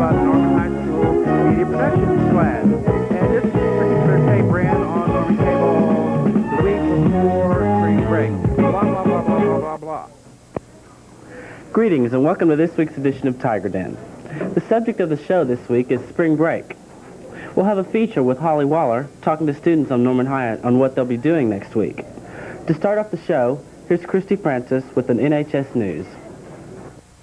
about Norman High School Media Productions class. And this particular tape ran on Norman Cable the week before spring break. Blah, blah, blah, blah, blah, blah, blah. Greetings and welcome to this week's edition of Tiger Den. The subject of the show this week is spring break. We'll have a feature with Holly Waller talking to students on Norman High on what they'll be doing next week. To start off the show, here's Christy Francis with an NHS News.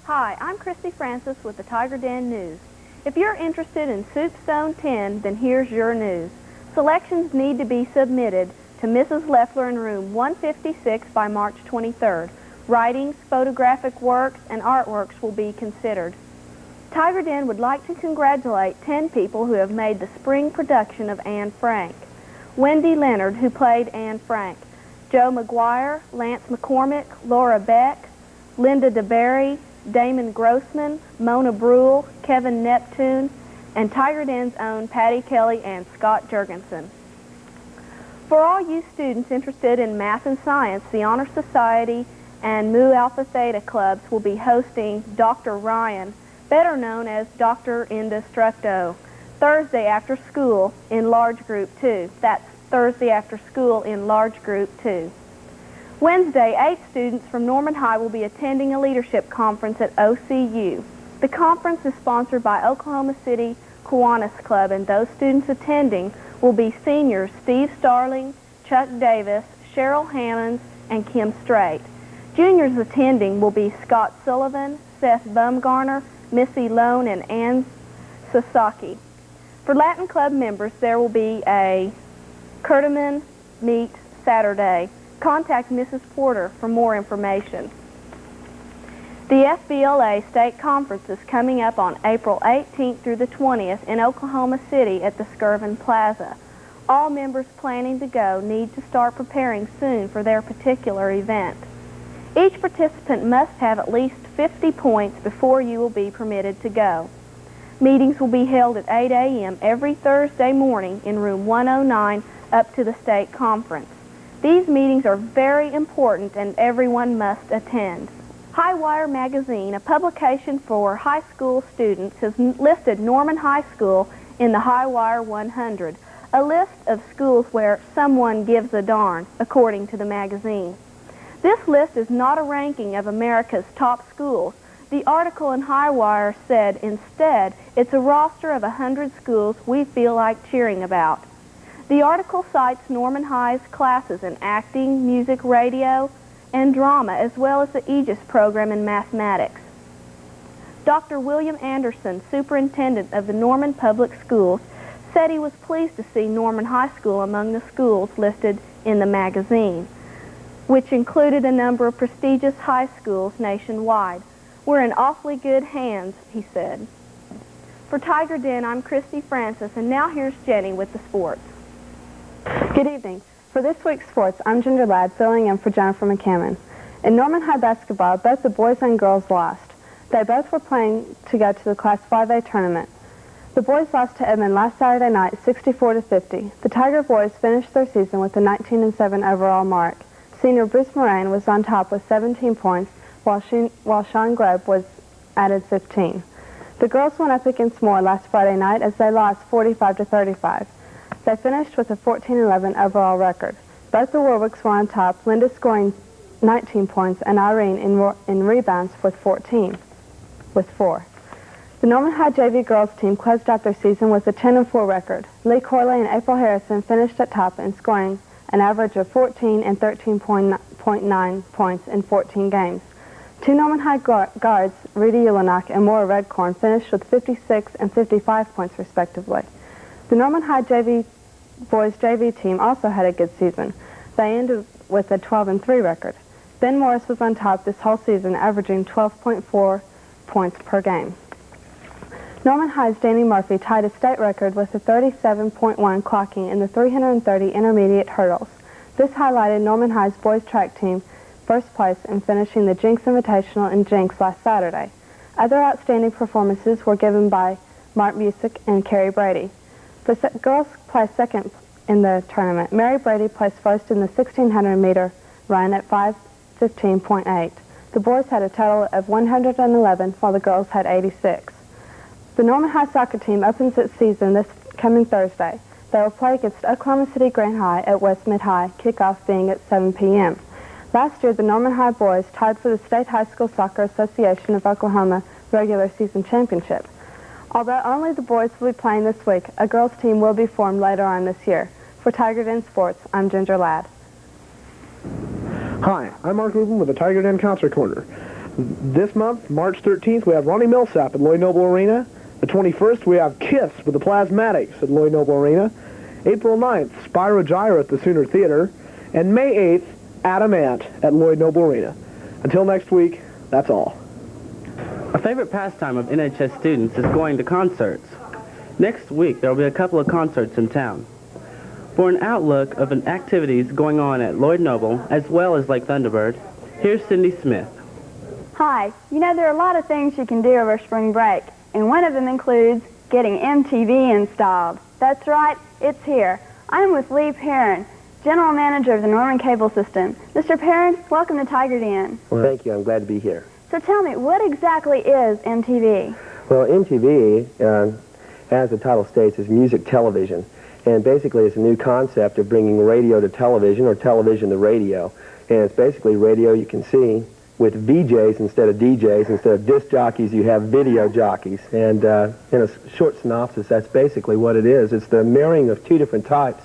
Hi, I'm Christy Francis with the Tiger Den News. If you're interested in Soup Zone 10, then here's your news. Selections need to be submitted to Mrs. Leffler in room 156 by March 23rd. Writings, photographic works, and artworks will be considered. Tiger Den would like to congratulate 10 people who have made the spring production of Anne Frank. Wendy Leonard, who played Anne Frank. Joe McGuire, Lance McCormick, Laura Beck, Linda DeBerry, Damon Grossman, Mona Brule, Kevin Neptune, and Tiger Den's own Patty Kelly and Scott Jurgensen. For all you students interested in math and science, the Honor Society and Mu Alpha Theta clubs will be hosting Dr. Ryan, better known as Dr. Indestructo, Thursday after school in large group 2. That's Thursday after school in large group 2. Wednesday, 8 students from Norman High will be attending a leadership conference at OCU. The conference is sponsored by Oklahoma City Kiwanis Club, and those students attending will be seniors Steve Starling, Chuck Davis, Cheryl Hammonds, and Kim Strait. Juniors attending will be Scott Sullivan, Seth Bumgarner, Missy Lone, and Ann Sasaki. For Latin Club members, there will be a Curtiman meet Saturday. Contact Mrs. Porter for more information. The FBLA State Conference is coming up on April 18th through the 20th in Oklahoma City at the Skirvin Plaza. All members planning to go need to start preparing soon for their particular event. Each participant must have at least 50 points before you will be permitted to go. Meetings will be held at 8 a.m. every Thursday morning in room 109 up to the state conference. These meetings are very important and everyone must attend. Highwire Magazine, a publication for high school students, has listed Norman High School in the Highwire 100, a list of schools where someone gives a darn, according to the magazine. This list is not a ranking of America's top schools. The article in Highwire said instead it's a roster of 100 schools we feel like cheering about. The article cites Norman High's classes in acting, music, radio, and drama, as well as the Aegis program in mathematics. Dr. William Anderson, superintendent of the Norman Public Schools, said he was pleased to see Norman High School among the schools listed in the magazine, which included a number of prestigious high schools nationwide. We're in awfully good hands, he said. For Tiger Den, I'm Christy Francis, and now here's Jenny with the sports. Good evening. For this week's sports, I'm Ginger Ladd, filling in for Jennifer McCammon. In Norman High basketball, both the boys and girls lost. They both were playing to go to the Class 5A tournament. The boys lost to Edmond last Saturday night, 64-50. The Tiger boys finished their season with a 19-7 overall mark. Senior Bruce Moran was on top with 17 points, while Sean Gleb was added 15. The girls went up against Moore last Friday night as they lost 45-35. They finished with a 14-11 overall record. Both the Warwicks were on top, Linda scoring 19 points and Irene in rebounds with 4. The Norman High JV girls team closed out their season with a 10-4 record. Lee Corley and April Harrison finished at top in scoring an average of 14 and 13.9 points in 14 games. Two Norman High guards, Rudy Ulanok and Maura Redcorn, finished with 56 and 55 points respectively. The Norman High boys JV team also had a good season. They ended with a 12-3 record. Ben Morris was on top this whole season, averaging 12.4 points per game. Norman High's Danny Murphy tied a state record with a 37.1 clocking in the 330 intermediate hurdles. This highlighted Norman High's boys track team first place in finishing the Jinx Invitational in Jinx last Saturday. Other outstanding performances were given by Mark Music and Carrie Brady. The girls placed second in the tournament. Mary Brady placed first in the 1,600-meter run at 5:15.8. The boys had a total of 111, while the girls had 86. The Norman High soccer team opens its season this coming Thursday. They will play against Oklahoma City Grant High at West Mid High, kickoff being at 7 p.m. Last year, the Norman High boys tied for the State High School Soccer Association of Oklahoma regular season championship. Although only the boys will be playing this week, a girls' team will be formed later on this year. For Tiger Den Sports, I'm Ginger Ladd. Hi, I'm Mark Rubin with the Tiger Den Concert Corner. This month, March 13th, we have Ronnie Millsap at Lloyd Noble Arena. The 21st, we have Kiss with the Plasmatics at Lloyd Noble Arena. April 9th, Spyro Gyra at the Sooner Theater. And May 8th, Adam Ant at Lloyd Noble Arena. Until next week, that's all. A favorite pastime of NHS students is going to concerts. Next week, there will be a couple of concerts in town. For an outlook of the activities going on at Lloyd Noble, as well as Lake Thunderbird, here's Cindy Smith. Hi, you know there are a lot of things you can do over spring break, and one of them includes getting MTV installed. That's right, it's here. I'm with Lee Perrin, General Manager of the Norman Cable System. Mr. Perrin, welcome to Tiger Den. Well, thank you. I'm glad to be here. So tell me, what exactly is MTV? Well, MTV, as the title states, is music television. And basically it's a new concept of bringing radio to television or television to radio. And it's basically radio you can see with VJs instead of DJs. Instead of disc jockeys, you have video jockeys. And in a short synopsis, that's basically what it is. It's the marrying of two different types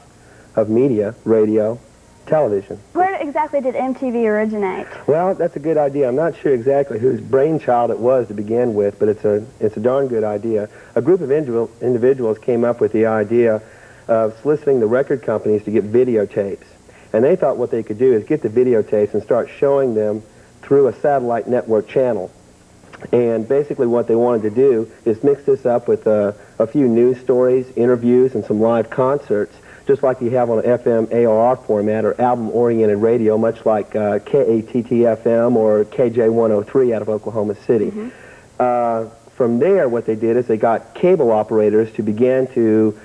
of media, radio, television. Where exactly did MTV originate? Well, that's a good idea. I'm not sure exactly whose brainchild it was to begin with, but it's a darn good idea. A group of individuals came up with the idea of soliciting the record companies to get videotapes. And they thought what they could do is get the videotapes and start showing them through a satellite network channel. And basically what they wanted to do is mix this up with a few news stories, interviews, and some live concerts, just like you have on an FM AOR format or album-oriented radio, much like KATT-FM or KJ103 out of Oklahoma City. From there, what they did is they got cable operators to begin to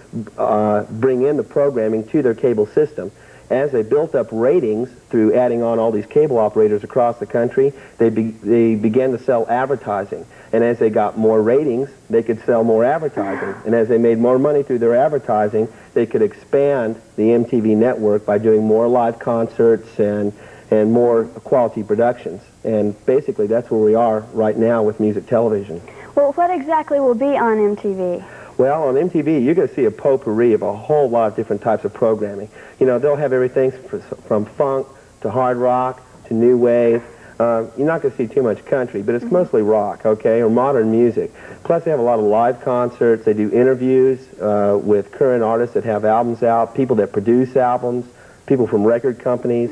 bring in the programming to their cable system. As they built up ratings through adding on all these cable operators across the country, they began to sell advertising. And as they got more ratings, they could sell more advertising. And as they made more money through their advertising, they could expand the MTV network by doing more live concerts and more quality productions. And basically, that's where we are right now with music television. Well, what exactly will be on MTV? Well, on MTV, you're going to see a potpourri of a whole lot of different types of programming. You know, they'll have everything from funk to hard rock to new wave. You're not going to see too much country, but it's mostly rock, okay, or modern music. Plus, they have a lot of live concerts. They do interviews with current artists that have albums out, people that produce albums, people from record companies.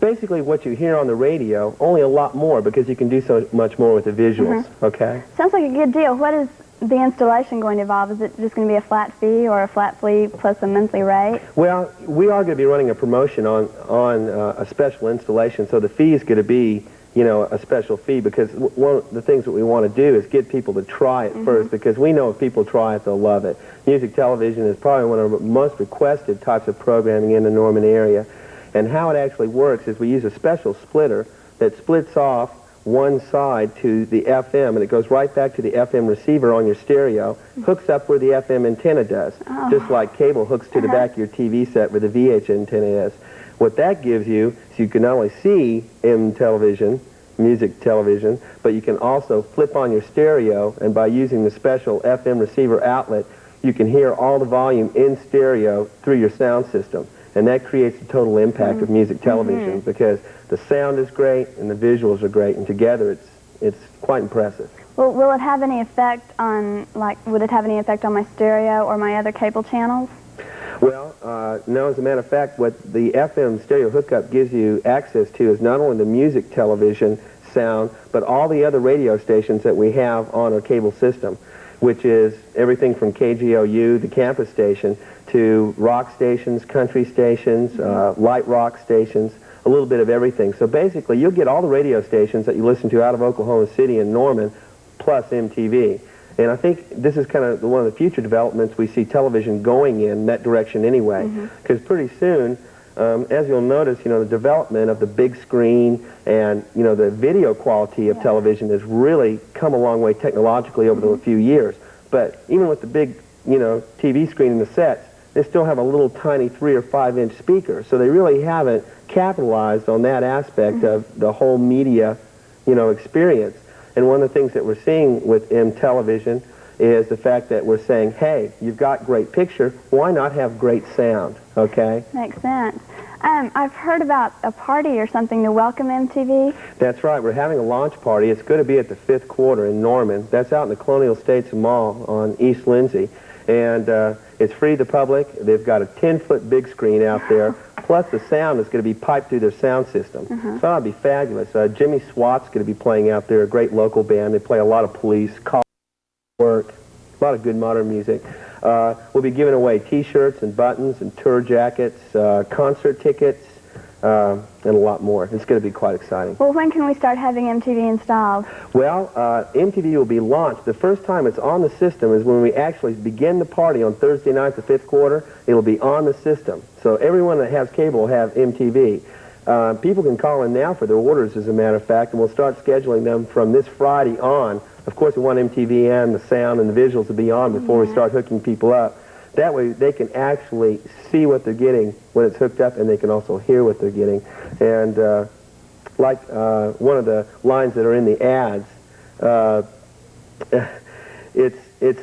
Basically, what you hear on the radio, only a lot more because you can do so much more with the visuals, okay? Sounds like a good deal. What is the installation going to involve? Is it just going to be a flat fee or a flat fee plus a monthly rate? Well, we are going to be running a promotion on a special installation, so the fee is going to be, you know, a special fee because one of the things that we want to do is get people to try it first because we know if people try it, they'll love it. Music television is probably one of the most requested types of programming in the Norman area. And how it actually works is we use a special splitter that splits off one side to the FM, and it goes right back to the FM receiver on your stereo, hooks up where the FM antenna does, just like cable hooks to the back of your TV set where the VH antenna is. What that gives you is you can not only see television, music television, but you can also flip on your stereo, and by using the special FM receiver outlet, you can hear all the volume in stereo through your sound system. And that creates the total impact of music television because the sound is great and the visuals are great, and together it's quite impressive. Well, will it have any effect on, would it have any effect on my stereo or my other cable channels? Well, no, as a matter of fact, what the FM stereo hookup gives you access to is not only the music television sound, but all the other radio stations that we have on our cable system, which is everything from KGOU, the campus station, to rock stations, country stations, light rock stations, a little bit of everything. So basically, you'll get all the radio stations that you listen to out of Oklahoma City and Norman, plus MTV. And I think this is kind of one of the future developments we see television going in that direction anyway. Because pretty soon, As you'll notice, the development of the big screen and, the video quality of television has really come a long way technologically over the few years. But even with the big, TV screen in the sets, they still have a little tiny 3 or 5 inch speaker. So they really haven't capitalized on that aspect of the whole media, experience. And one of the things that we're seeing with M Television is the fact that we're saying, hey, you've got great picture, why not have great sound, okay? Makes sense. I've heard about a party or something to welcome MTV. That's right. We're having a launch party. It's going to be at the 5th Quarter in Norman. That's out in the Colonial States Mall on East Lindsay. And it's free to the public. They've got a 10-foot big screen out there. Plus the sound is going to be piped through their sound system. So that'll be fabulous. Jimmy Swatt's going to be playing out there, a great local band. They play a lot of Police, Call Work, a lot of good modern music. We'll be giving away T-shirts and buttons and tour jackets, concert tickets, and a lot more. It's going to be quite exciting. Well, when can we start having MTV installed? Well, MTV will be launched. The first time it's on the system is when we actually begin the party on Thursday night, the 5th Quarter. It'll be on the system. So everyone that has cable will have MTV. People can call in now for their orders, as a matter of fact, and we'll start scheduling them from this Friday on. Of course, we want MTV and the sound and the visuals to be on before we start hooking people up. That way, they can actually see what they're getting when it's hooked up, and they can also hear what they're getting. And like one of the lines that are in the ads, it's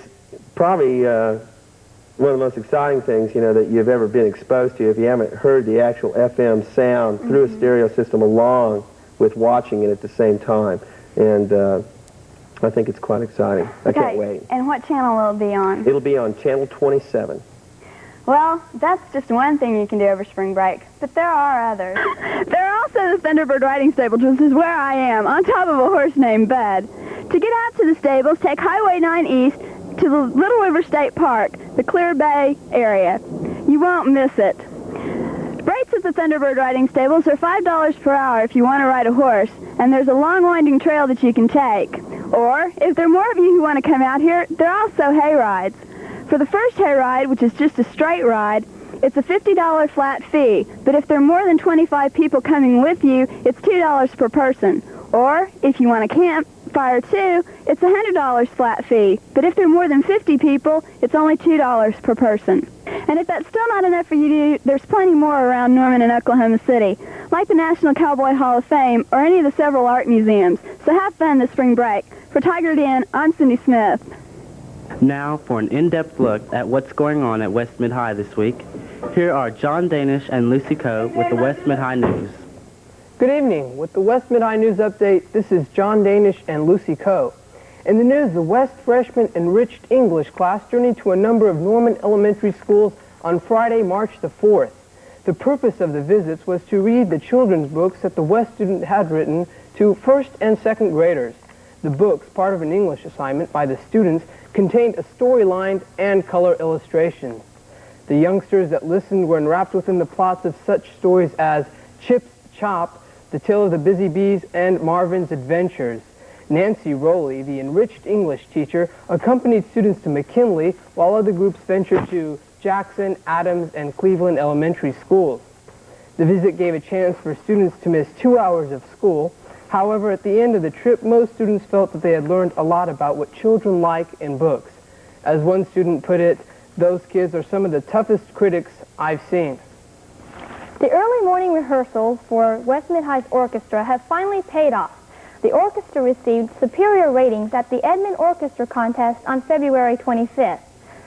probably one of the most exciting things, that you've ever been exposed to if you haven't heard the actual FM sound through a stereo system along with watching it at the same time. And I think it's quite exciting. I can't wait. And what channel will it be on? It'll be on Channel 27. Well, that's just one thing you can do over spring break, but there are others. There are also the Thunderbird Riding Stables, which is where I am, on top of a horse named Bud. To get out to the stables, take Highway 9 East to the Little River State Park, the Clear Bay area. You won't miss it. Rates at the Thunderbird Riding Stables are $5 per hour if you want to ride a horse, and there's a long winding trail that you can take. Or, if there are more of you who want to come out here, there are also hay rides. For the first hay ride, which is just a straight ride, it's a $50 flat fee, but if there are more than 25 people coming with you, it's $2 per person. Or, if you want a campfire too, it's $100 flat fee, but if there are more than 50 people, it's only $2 per person. And if that's still not enough for you to do, there's plenty more around Norman and Oklahoma City, like the National Cowboy Hall of Fame or any of the several art museums. So have fun this spring break. For Tiger Den, I'm Cindy Smith. Now for an in-depth look at what's going on at West Mid-High this week. Here are John Danish and Lucy Coe with the West Mid-High News. Good evening. With the West Mid-High News Update, this is John Danish and Lucy Coe. In the news, the West Freshman Enriched English class journeyed to a number of Norman elementary schools on Friday, March the 4th. The purpose of the visits was to read the children's books that the West student had written to first and second graders. The books, part of an English assignment by the students, contained a storyline and color illustrations. The youngsters that listened were enwrapped within the plots of such stories as Chip's Chop, The Tale of the Busy Bees, and Marvin's Adventures. Nancy Rowley, the enriched English teacher, accompanied students to McKinley, while other groups ventured to Jackson, Adams, and Cleveland elementary schools. The visit gave a chance for students to miss 2 hours of school. However, at the end of the trip, most students felt that they had learned a lot about what children like in books. As one student put it, those kids are some of the toughest critics I've seen. The early morning rehearsals for West Mid-High's orchestra have finally paid off. The orchestra received superior ratings at the Edmond Orchestra Contest on February 25th.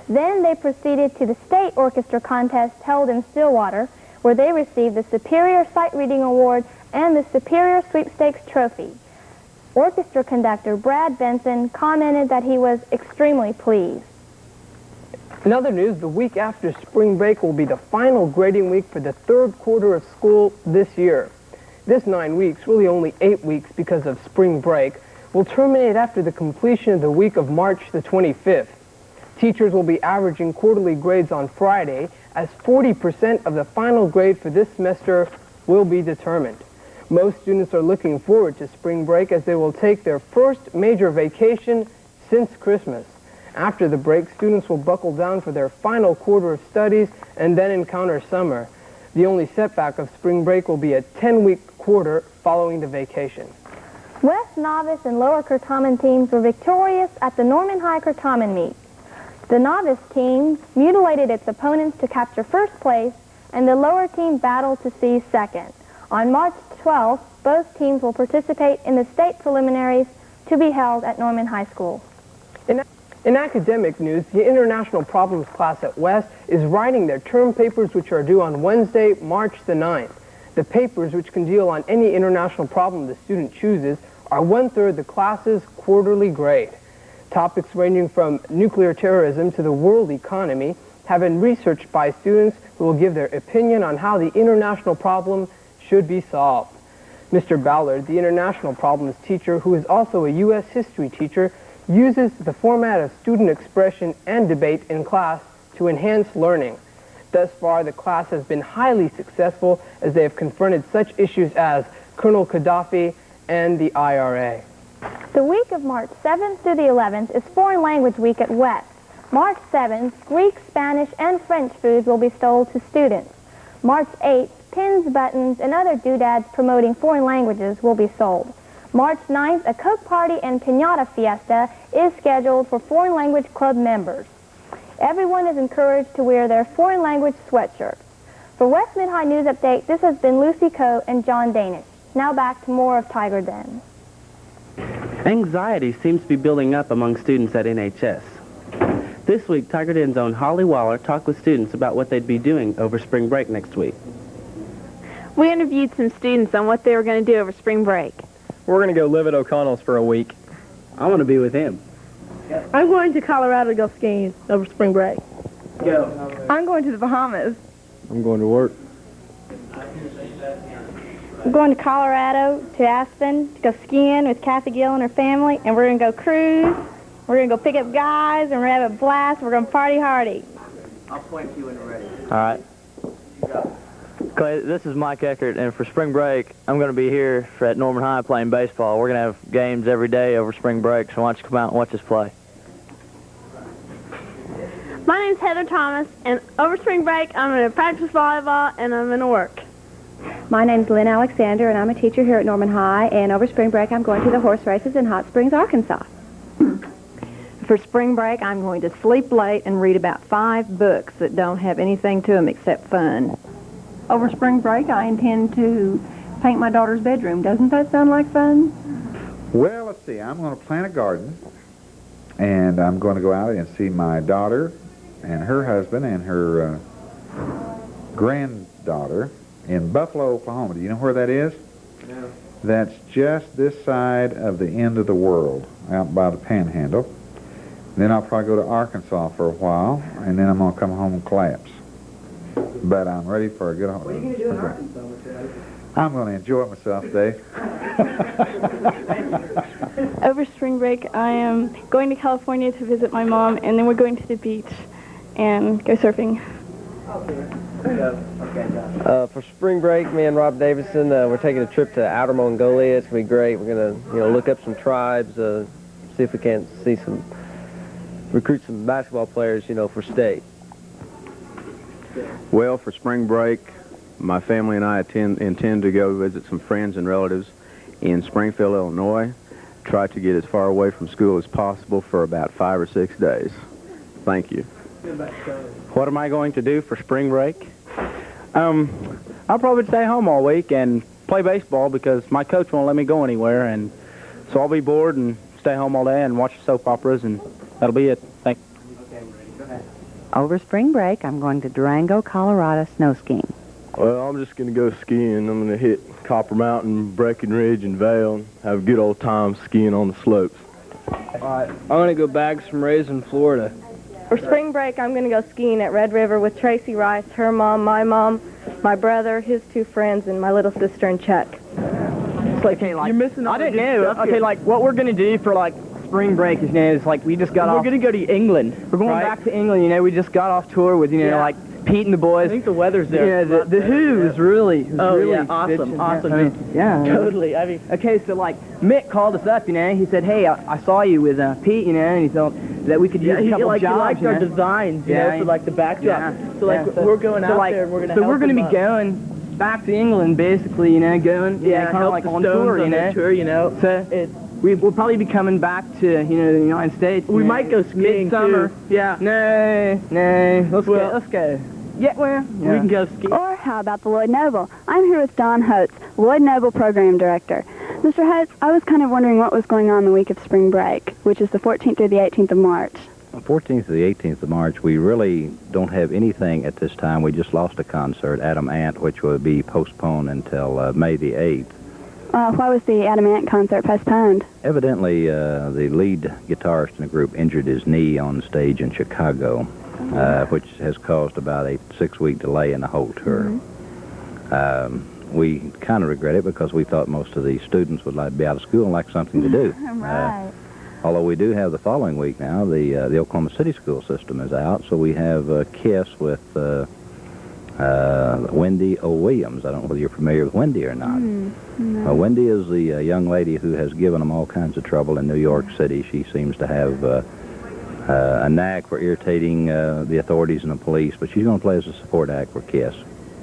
Then they proceeded to the State Orchestra Contest held in Stillwater, where they received the Superior Sight Reading Award and the Superior Sweepstakes Trophy. Orchestra conductor Brad Benson commented that he was extremely pleased. In other news, the week after spring break will be the final grading week for the third quarter of school this year. This 9 weeks, really only 8 weeks because of spring break, will terminate after the completion of the week of March the 25th. Teachers will be averaging quarterly grades on Friday, as 40% of the final grade for this semester will be determined. Most students are looking forward to spring break as they will take their first major vacation since Christmas. After the break, students will buckle down for their final quarter of studies and then encounter summer. The only setback of spring break will be a 10-week quarter following the vacation. West Novice and Lower Curtoman teams were victorious at the Norman High Curtoman meet. The Novice team mutilated its opponents to capture first place, and the lower team battled to seize second. On March 12th, both teams will participate in the state preliminaries to be held at Norman High School. In academic news, the International Problems class at West is writing their term papers, which are due on Wednesday, March the 9th. The papers, which can deal on any international problem the student chooses, are 1/3 the class's quarterly grade. Topics ranging from nuclear terrorism to the world economy have been researched by students who will give their opinion on how the international problem should be solved. Mr. Ballard, the international problems teacher, who is also a U.S. history teacher, uses the format of student expression and debate in class to enhance learning. Thus far, the class has been highly successful as they have confronted such issues as Colonel Gaddafi and the IRA. The week of March 7th through the 11th is Foreign Language Week at West. March 7th, Greek, Spanish, and French foods will be sold to students. March 8th, pins, buttons, and other doodads promoting foreign languages will be sold. March 9th, a Coke party and piñata fiesta is scheduled for Foreign Language Club members. Everyone is encouraged to wear their foreign language sweatshirts. For West Mid-High News Update, this has been Lucy Coe and John Danish. Now back to more of Tiger Den. Anxiety seems to be building up among students at NHS. This week, Tiger Den's own Holly Waller talked with students about what they'd be doing over spring break next week. We interviewed some students on what they were going to do over spring break. We're going to go live at O'Connell's for a week. I want to be with him. I'm going to Colorado to go skiing over spring break. Go. I'm going to the Bahamas. I'm going to work. I'm going to Colorado, to Aspen, to go skiing with Kathy Gill and her family, and we're going to go cruise. We're going to go pick up guys, and we're going to have a blast. We're going to party hardy. I'll point to you when you're ready. All right. Clay, this is Mike Eckert, and for spring break, I'm going to be here at Norman High playing baseball. We're going to have games every day over spring break, so why don't you come out and watch us play? My name's Heather Thomas, and over spring break, I'm going to practice volleyball, and I'm going to work. My name's Lynn Alexander, and I'm a teacher here at Norman High, and over spring break, I'm going to the horse races in Hot Springs, Arkansas. For spring break, I'm going to sleep late and read about 5 books that don't have anything to them except fun. Over spring break, I intend to paint my daughter's bedroom. Doesn't that sound like fun? Well, let's see. I'm going to plant a garden, and I'm going to go out and see my daughter and her husband and her granddaughter in Buffalo, Oklahoma. Do you know where that is? No. That's just this side of the end of the world, out by the Panhandle. Then I'll probably go to Arkansas for a while, and then I'm going to come home and collapse. But I'm ready for a good home. What are you going to do in Arkansas? I'm going to enjoy myself, Dave. Over spring break, I am going to California to visit my mom, and then we're going to the beach and go surfing. For spring break, me and Rob Davison, we're taking a trip to Outer Mongolia. It's going to be great. We're going to, look up some tribes, see if we can't recruit some basketball players, for state. Well, for spring break, my family and I intend to go visit some friends and relatives in Springfield, Illinois. Try to get as far away from school as possible for about 5 or 6 days. Thank you. What am I going to do for spring break? I'll probably stay home all week and play baseball because my coach won't let me go anywhere, and so I'll be bored and stay home all day and watch soap operas, and that'll be it. Thanks. Over spring break, I'm going to Durango, Colorado snow skiing. Well, I'm just going to go skiing. I'm going to hit Copper Mountain, Breckenridge, and Vail, and have a good old time skiing on the slopes. All right, I'm going to go bags from Raisin, Florida. For spring break, I'm going to go skiing at Red River with Tracy Rice, her mom, my brother, his 2 friends, and my little sister and Chuck. It's like, you're missing all I didn't know. Okay, like, what we're going to do for, like, spring break is, like, we just got off. We're going to go to England. We're going back to England, we just got off tour with, like, Pete and the boys. I think the weather's there. Yeah, the Who is really, awesome. Totally. Okay, so, like, Mick called us up, he said, hey, I saw you with Pete, and he thought, that we could use a couple like, jobs. He liked our designs, you know, for like the backdrop. So like we're going out there and we're gonna. So help we're gonna him be up. going back to England, basically, you know, going, kind of help like the on Stones tour, on you their know. tour, you know. So we'll probably be coming back to, you know, the United States. We you know, might go skiing midsummer. too. Yeah. No. Let's go. Yeah, well, We can go skiing. Or how about the Lloyd Noble? I'm here with Don Holtz, Lloyd Noble Program Director. Mr. Holtz, I was kind of wondering what was going on the week of spring break, which is the 14th through the 18th of March. The 14th to the 18th of March, we really don't have anything at this time. We just lost a concert, Adam Ant, which will be postponed until May the 8th. Why was the Adam Ant concert postponed? Evidently, the lead guitarist in the group injured his knee on stage in Chicago, which has caused about a 6-week delay in the whole tour. We kind of regret it because we thought most of the students would like to be out of school and like something to do. Right. Although we do have the following week now, the Oklahoma City school system is out, so we have KISS with Wendy O. Williams. I don't know whether you're familiar with Wendy or not. No. Wendy is the young lady who has given them all kinds of trouble in New York City. She seems to have a knack for irritating the authorities and the police, but she's going to play as a support act for KISS.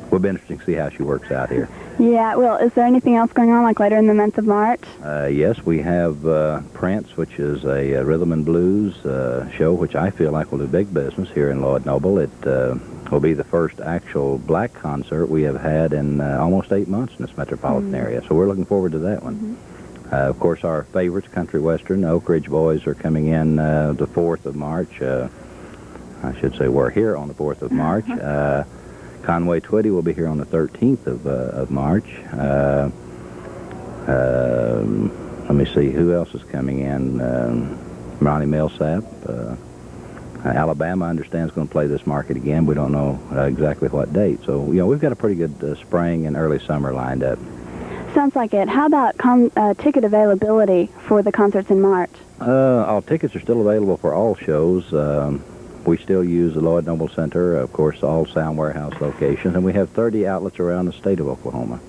Will be interesting to see how she works out here. Yeah, well, is there anything else going on, like later in the month of March? Yes, we have Prince, which is a rhythm and blues show, which I feel like will do big business here in Lloyd Noble. It will be the first actual black concert we have had in almost 8 months in this metropolitan area, so we're looking forward to that one. Of course, our favorites, Country Western, Oak Ridge Boys, are coming in the 4th of March. I should say we're here on the 4th of March. Conway Twitty will be here on the 13th of March. Let me see, who else is coming in? Ronnie Millsap. Alabama, I understand, is going to play this market again. We don't know exactly what date. So, you know, we've got a pretty good spring and early summer lined up. Sounds like it. How about ticket availability for the concerts in March? All tickets are still available for all shows. We still use the Lloyd Noble Center, of course, all Sound Warehouse locations, and we have 30 outlets around the state of Oklahoma.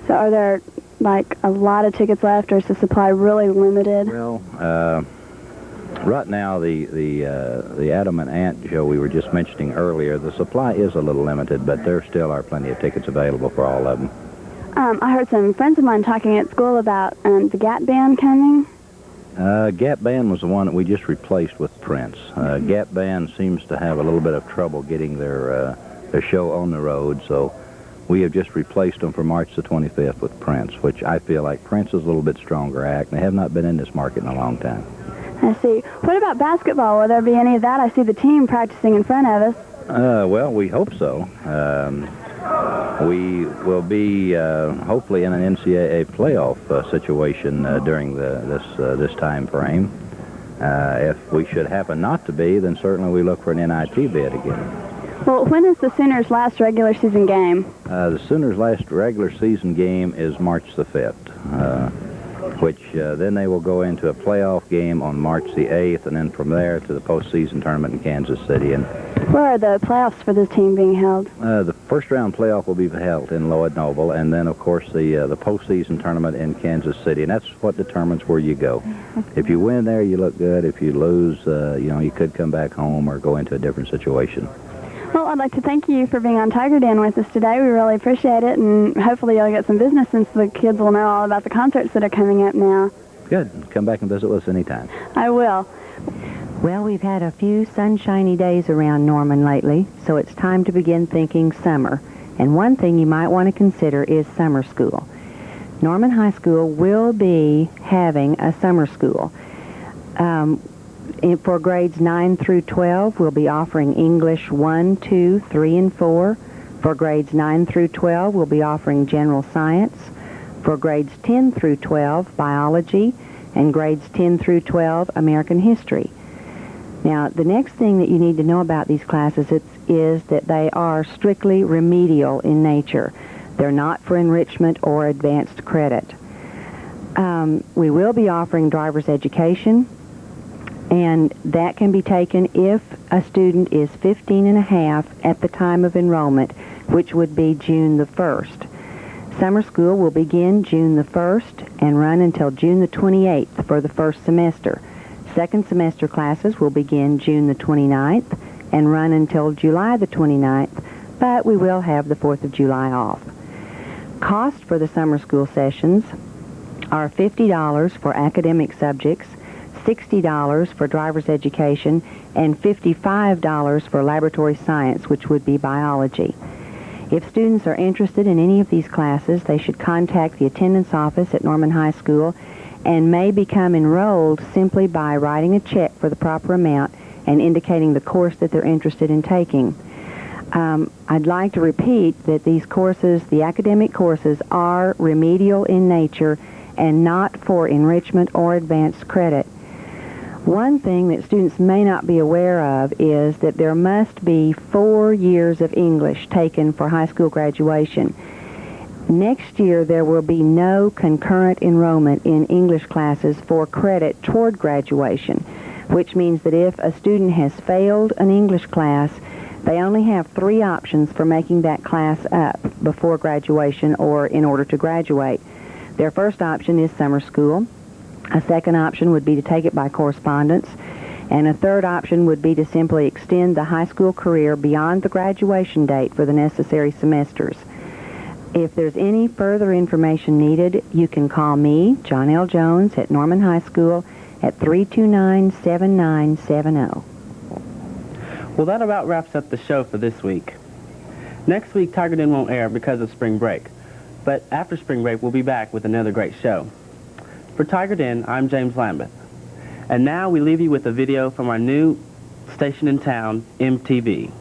So are there, like, a lot of tickets left, or is the supply really limited? Well, right now, the Adam and Ant show we were just mentioning earlier, the supply is a little limited, but there still are plenty of tickets available for all of them. I heard some friends of mine talking at school about the Gap Band coming. Gap Band was the one that we just replaced with Prince. Gap Band seems to have a little bit of trouble getting their show on the road, so we have just replaced them for March the 25th with Prince, which I feel like Prince is a little bit stronger act. They have not been in this market in a long time. I see. What about basketball? Will there be any of that? I see the team practicing in front of us. Well, we hope so. We will be hopefully in an NCAA playoff situation during this time frame. If we should happen not to be, then certainly we look for an NIT bid again. Well, when is the Sooners' last regular season game? The Sooners' last regular season game is March the 5th, which then they will go into a playoff game on March the 8th, and then from there to the postseason tournament in Kansas City. And where are the playoffs for this team being held? The first round playoff will be held in Lloyd Noble, and then, of course, the postseason tournament in Kansas City, and that's what determines where you go. If you win there, you look good. If you lose, you could come back home or go into a different situation. Well, I'd like to thank you for being on Tiger Den with us today. We really appreciate it, and hopefully you'll get some business since the kids will know all about the concerts that are coming up now. Good. Come back and visit with us anytime. I will. Well, we've had a few sunshiny days around Norman lately, so it's time to begin thinking summer. And one thing you might want to consider is summer school. Norman High School will be having a summer school. For grades 9 through 12, we'll be offering English 1, 2, 3, and 4. For grades 9 through 12, we'll be offering general science. For grades 10 through 12, biology, and grades 10 through 12, American history. Now, the next thing that you need to know about these classes is that they are strictly remedial in nature. They're not for enrichment or advanced credit. We will be offering driver's education, and that can be taken if a student is 15 and a half at the time of enrollment, which would be June the 1st. Summer school will begin June the 1st and run until June the 28th for the first semester. Second semester classes will begin June the 29th and run until July the 29th, but we will have the 4th of July off. Cost for the summer school sessions are $50 for academic subjects, $60 for driver's education, and $55 for laboratory science, which would be biology. If students are interested in any of these classes, they should contact the attendance office at Norman High School and may become enrolled simply by writing a check for the proper amount and indicating the course that they're interested in taking. I'd like to repeat that these courses, the academic courses, are remedial in nature and not for enrichment or advanced credit. One thing that students may not be aware of is that there must be 4 years of English taken for high school graduation. Next year, there will be no concurrent enrollment in English classes for credit toward graduation, which means that if a student has failed an English class, they only have 3 options for making that class up before graduation or in order to graduate. Their first option is summer school. A second option would be to take it by correspondence. And a third option would be to simply extend the high school career beyond the graduation date for the necessary semesters. If there's any further information needed, you can call me, John L. Jones, at Norman High School at 329-7970. Well, that about wraps up the show for this week. Next week, Tiger Den won't air because of spring break. But after spring break, we'll be back with another great show. For Tiger Den, I'm James Lambeth. And now we leave you with a video from our new station in town, MTV.